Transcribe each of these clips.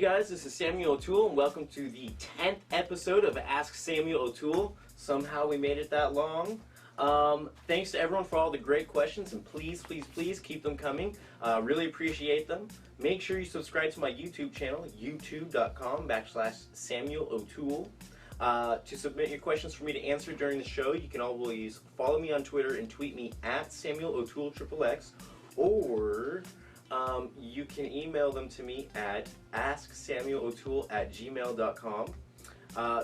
guys, this is Samuel O'Toole, and welcome to the 10th episode of Ask Samuel O'Toole. Somehow we made it that long. Thanks to everyone for all the great questions, and please keep them coming. Really appreciate them. Make sure you subscribe to my YouTube channel, youtube.com/Samuel O'Toole. To submit your questions for me to answer during the show, you can always follow me on Twitter and tweet me at Samuel O'Toole XXX, or you can email them to me at asksamuelotoole@gmail.com.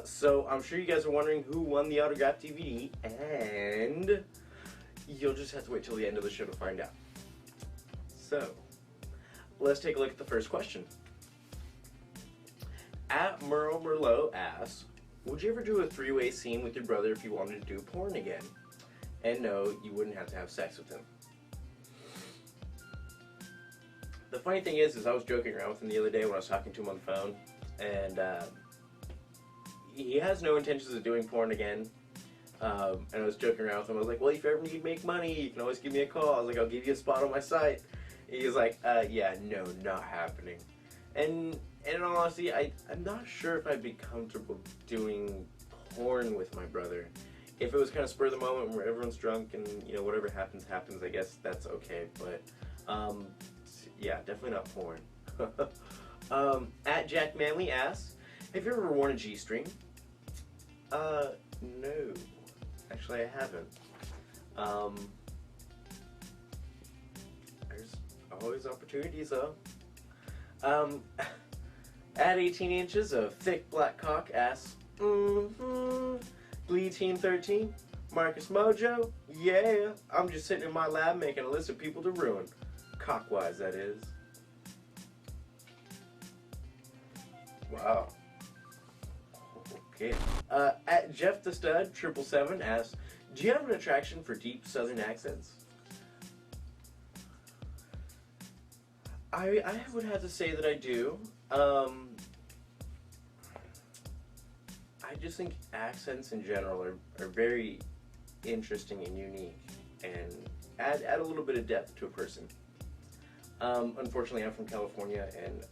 So I'm sure you guys are wondering who won the autographed DVD, and you'll just have to wait till the end of the show to find out. So, let's take a look at the first question. At Merle Merlot asks, would you ever do a three-way scene with your brother if you wanted to do porn again? And no, you wouldn't have to have sex with him. The funny thing is I was joking around with him the other day when I was talking to him on the phone, and he has no intentions of doing porn again. And I was joking around with him. I was like, well, if you ever need to make money, you can always give me a call. I was like, I'll give you a spot on my site. And he was like, yeah, no, not happening. And in all honesty, I'm not sure if I'd be comfortable doing porn with my brother. If it was kind of spur of the moment where everyone's drunk and, you know, whatever happens, happens, I guess that's okay. But, yeah, definitely not porn. At Jack Manley asks, have you ever worn a G-string? No. Actually, I haven't. There's always opportunities, though. At 18 inches of thick black cock asks, Glee Team 13, Marcus Mojo, yeah, I'm just sitting in my lab making a list of people to ruin. Cockwise, that is. Wow. Okay. At Jeff the Stud 777 asks, do you have an attraction for deep southern accents? I would have to say that I do. I just think accents in general are very interesting and unique, and add a little bit of depth to a person. Unfortunately, I'm from California, and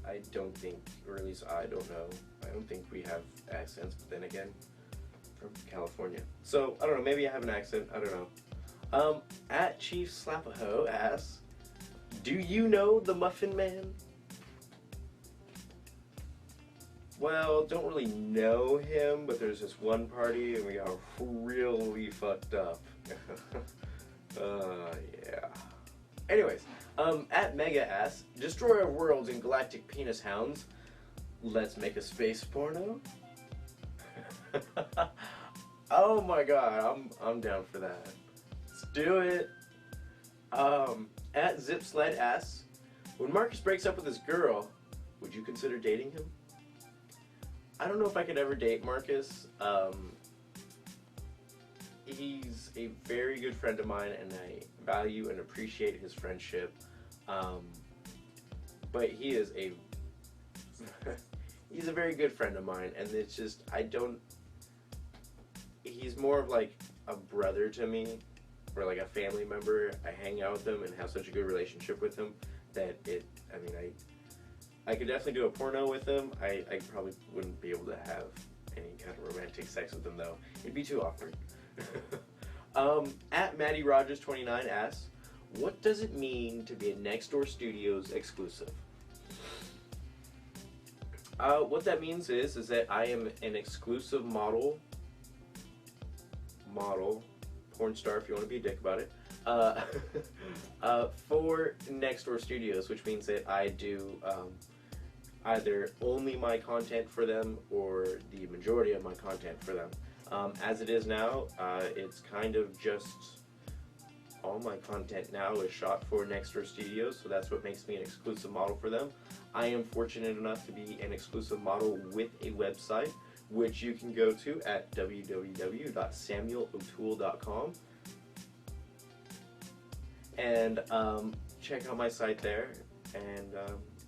I don't think, or at least I don't think we have accents, but then again, from California. So, I don't know, maybe I have an accent, I don't know. At Chief Slapaho asks, do you know the Muffin Man? Well, don't really know him, but there's this one party and we got really fucked up. Yeah. Anyways, at Mega asks, destroyer of worlds and galactic penis hounds, let's make a space porno? Oh my god, I'm down for that. Let's do it. At Zip Sled asks, when Marcus breaks up with his girl, would you consider dating him? I don't know if I could ever date Marcus. He's a very good friend of mine, and I value and appreciate his friendship. But he is he's a very good friend of mine, and it's just, he's more of like a brother to me, or like a family member. I hang out with him and have such a good relationship with him that I could definitely do a porno with him. I probably wouldn't be able to have any kind of romantic sex with him, though. It'd be too awkward. At Maddie Rogers 29 asks, what does it mean to be a Nextdoor Studios exclusive? What that means is that I am an exclusive model, porn star if you want to be a dick about it, for Nextdoor Studios, which means that I do either only my content for them or the majority of my content for them. As it is now, it's kind of just all my content now is shot for Nextdoor Studios, so that's what makes me an exclusive model for them. I am fortunate enough to be an exclusive model with a website, which you can go to at www.samuelotoole.com and check out my site there. And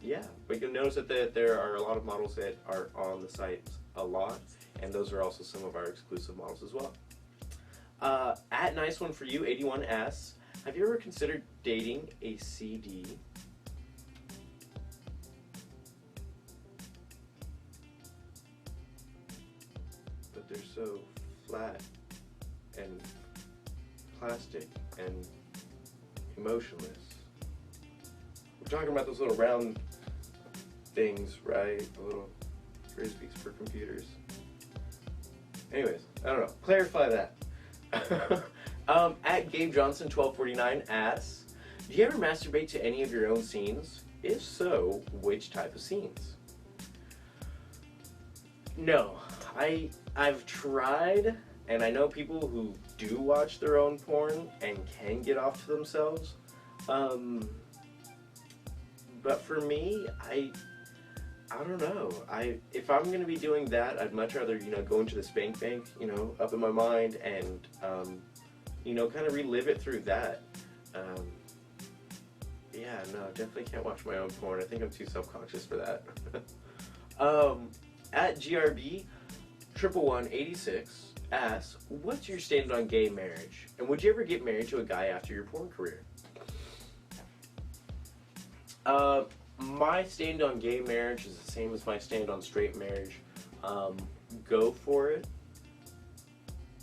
yeah, but you'll notice that there are a lot of models that are on the site a lot, and those are also some of our exclusive models as well. At Nice One For You 81 asks, have you ever considered dating a CD? so flat and plastic and emotionless. We're talking about those little round things, right? The little frisbees for computers. Anyways, I don't know. Clarify that. At Gabe Johnson 1249 asks, do you ever masturbate to any of your own scenes? If so, which type of scenes? No, I've tried, and I know people who do watch their own porn and can get off to themselves. But for me, I don't know. If I'm gonna be doing that, I'd much rather, go into the spank bank, up in my mind and kind of relive it through that. Yeah, no, definitely can't watch my own porn. I think I'm too self-conscious for that. At GRB 11186 asks, what's your stand on gay marriage? And would you ever get married to a guy after your porn career? My stand on gay marriage is the same as my stand on straight marriage. Go for it.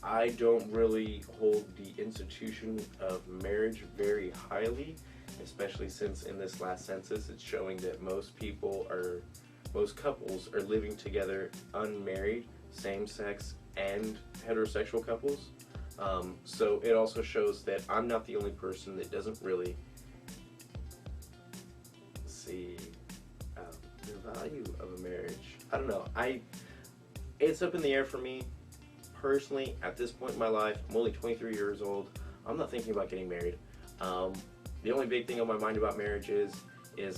I don't really hold the institution of marriage very highly, especially since in this last census it's showing that most couples are living together unmarried, same-sex and heterosexual couples. So it also shows that I'm not the only person that doesn't really see the value of a marriage. I don't know. It's up in the air for me. Personally, at this point in my life, I'm only 23 years old. I'm not thinking about getting married. The only big thing on my mind about marriage is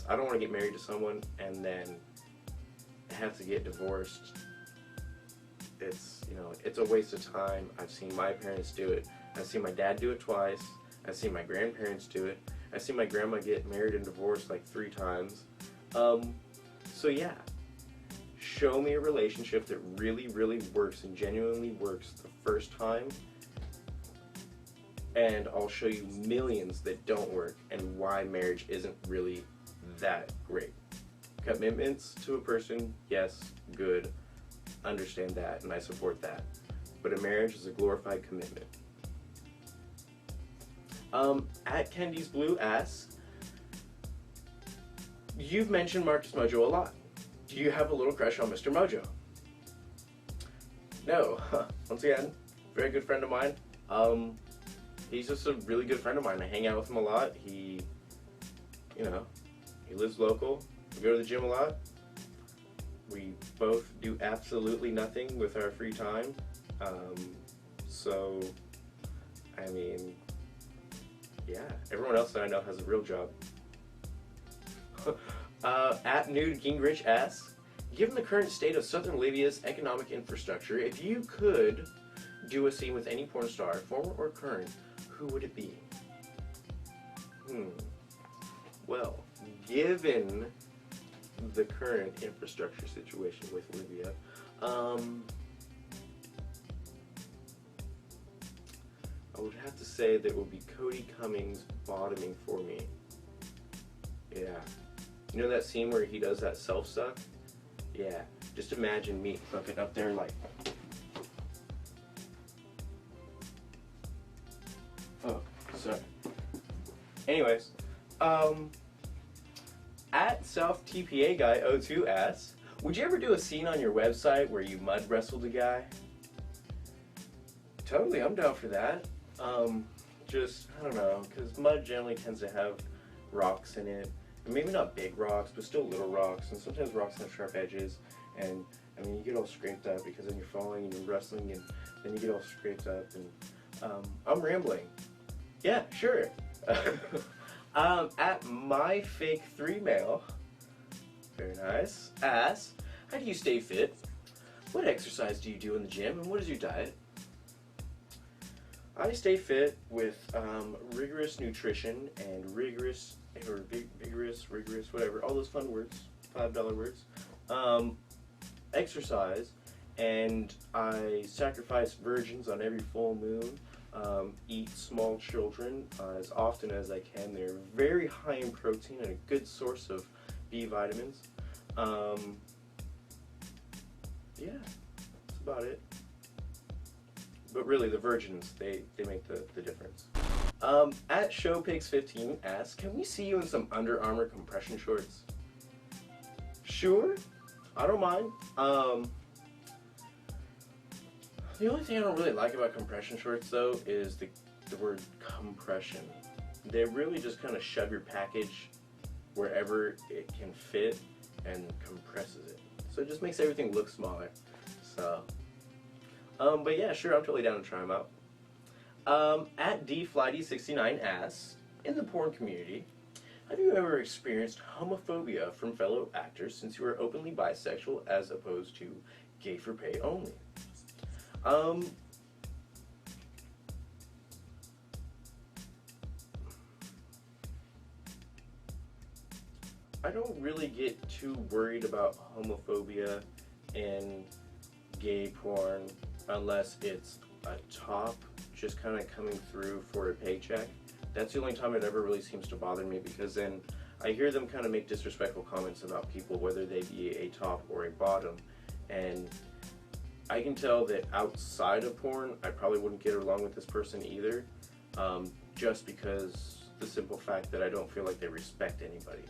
I don't want to get married to someone and then have to get divorced. It's a waste of time. I've seen my parents do it. I've seen my dad do it twice. I've seen my grandparents do it. I've seen my grandma get married and divorced like 3 times. So yeah, show me a relationship that really, really works and genuinely works the first time, and I'll show you millions that don't work and why marriage isn't really that great. Commitments to a person, yes, good, understand that, and I support that. But a marriage is a glorified commitment. At Candy's Blue asks, you've mentioned Marcus Mojo a lot. Do you have a little crush on Mr. Mojo? No. Once again, very good friend of mine. He's just a really good friend of mine. I hang out with him a lot. He lives local. We go to the gym a lot. We both do absolutely nothing with our free time. So, I mean, yeah, everyone else that I know has a real job. At Nude Gingrich asks, given the current state of Southern Libya's economic infrastructure, if you could do a scene with any porn star, former or current, who would it be? Well, given the current infrastructure situation with Libya, I would have to say that it would be Cody Cummings bottoming for me. Yeah. You know that scene where he does that self-suck? Yeah. Just imagine me fucking up there like... Oh, sorry. Anyways, at South TPA Guy 02 asks, would you ever do a scene on your website where you mud wrestled a guy? Totally, I'm down for that. Just, I don't know, because mud generally tends to have rocks in it. And maybe not big rocks, but still little rocks. And sometimes rocks have sharp edges. And, I mean, you get all scraped up because then you're falling and you're wrestling and then you get all scraped up. And I'm rambling. Yeah, sure. At my fake 3 male, very nice, asks, how do you stay fit? What exercise do you do in the gym, and what is your diet? I stay fit with rigorous nutrition and rigorous, whatever, all those fun words, $5 words, exercise, and I sacrifice virgins on every full moon, eat small children as often as I can. They're very high in protein and a good source of B vitamins. Yeah, that's about it. but really the virgins, they make the difference. At ShowPigs15 asks, can we see you in some Under Armour compression shorts? Sure, I don't mind. The only thing I don't really like about compression shorts, though, is the word compression. They really just kind of shove your package wherever it can fit and compresses it. So it just makes everything look smaller. So, but yeah, sure, I'm totally down to try them out. At DFlighty69 asks, in the porn community, have you ever experienced homophobia from fellow actors since you are openly bisexual as opposed to gay for pay only? I don't really get too worried about homophobia in gay porn unless it's a top just kind of coming through for a paycheck. That's the only time it ever really seems to bother me, because then I hear them kind of make disrespectful comments about people, whether they be a top or a bottom, and I can tell that outside of porn I probably wouldn't get along with this person either, just because the simple fact that I don't feel like they respect anybody.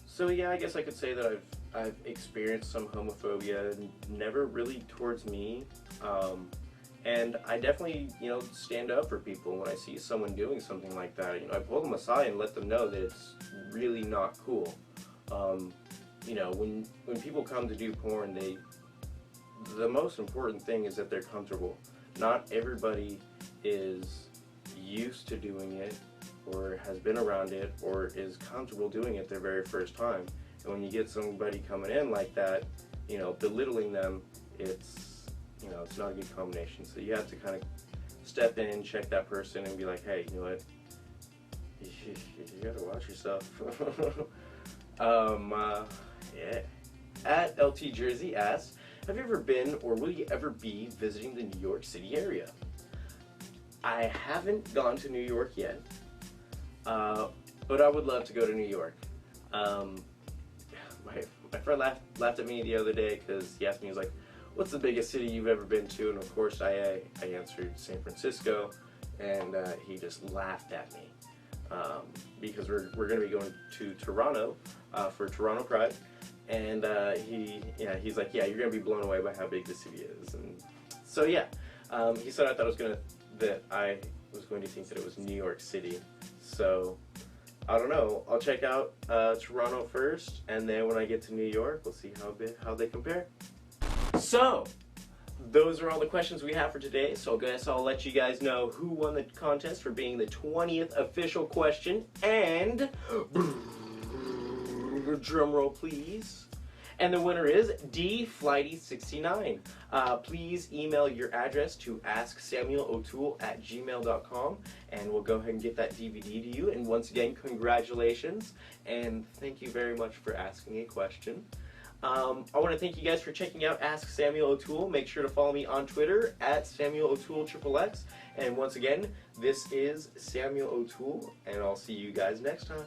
So yeah, I guess I could say that I've experienced some homophobia, never really towards me, and I definitely, stand up for people when I see someone doing something like that. I pull them aside and let them know that it's really not cool. When people come to do porn, the most important thing is that they're comfortable. Not everybody is used to doing it, or has been around it, or is comfortable doing it their very first time. And when you get somebody coming in like that, belittling them, it's not a good combination. So you have to kind of step in, check that person, and be like, hey, you know what? You gotta watch yourself. Yeah. At LT Jersey asks, have you ever been, or will you ever be, visiting the New York City area? I haven't gone to New York yet, but I would love to go to New York. My friend laughed at me the other day because he asked me, he was like, what's the biggest city you've ever been to? And of course I answered San Francisco, and he just laughed at me because we're going to be going to Toronto for Toronto Pride, and he's like, yeah, you're going to be blown away by how big the city is. And so yeah, he said I was going to think that it was New York City. So I don't know. I'll check out Toronto first, and then when I get to New York, we'll see how they compare. So those are all the questions we have for today. So I guess I'll let you guys know who won the contest for being the 20th official question. And drum roll, please. And the winner is DFlighty69. Please email your address to asksamuelotoole@gmail.com, and we'll go ahead and get that DVD to you. And once again, congratulations, and thank you very much for asking a question. I want to thank you guys for checking out Ask Samuel O'Toole. Make sure to follow me on Twitter at SamuelO'TooleXXX. And once again, this is Samuel O'Toole, and I'll see you guys next time.